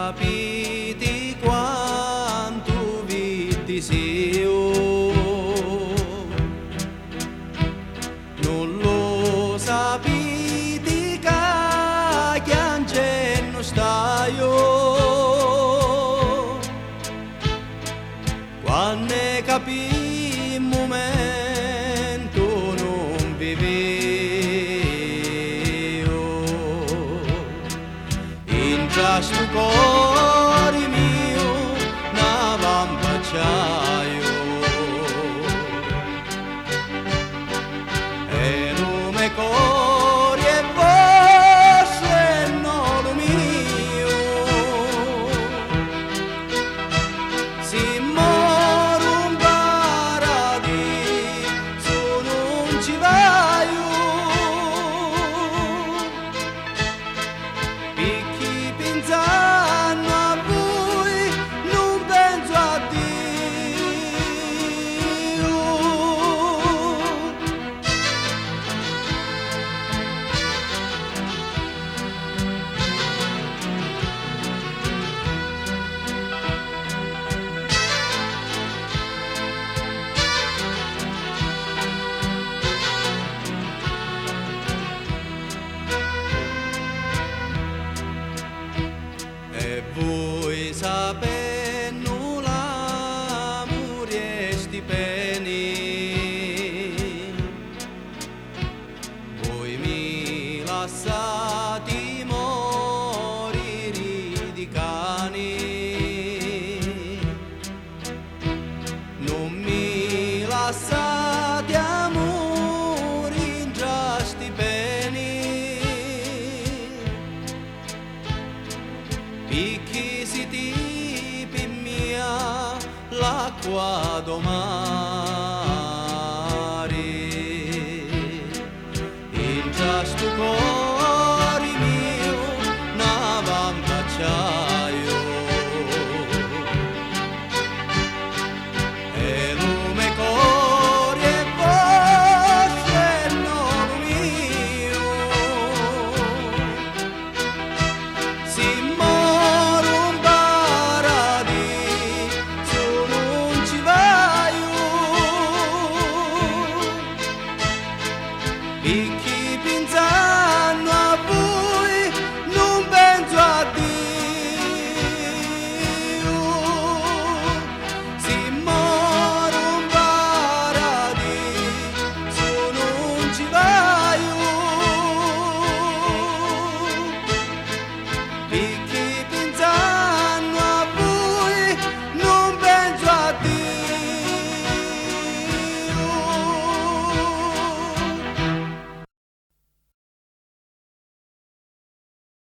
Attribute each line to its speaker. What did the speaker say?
Speaker 1: sapete quanto vitti io, non lo sapete che angelino stai io, quando capì il momento non vivevo, in già sto cuore mio n'ava un baciaio, e non mi cuore e vostre non lo mio, si moro un paradiso non ci vai, picchi pensando a voi non penso a Dio. E voi sapendo l'amore e sti peni, voi mi lasciate morire di cani, non mi lasciate amore in già sti peni, picchi si tipi mia l'acqua domare, in già sto cuore mio n'ava un baciaio, e lume cuore e vostre non lo mio, si moro un paradiso non ci vai,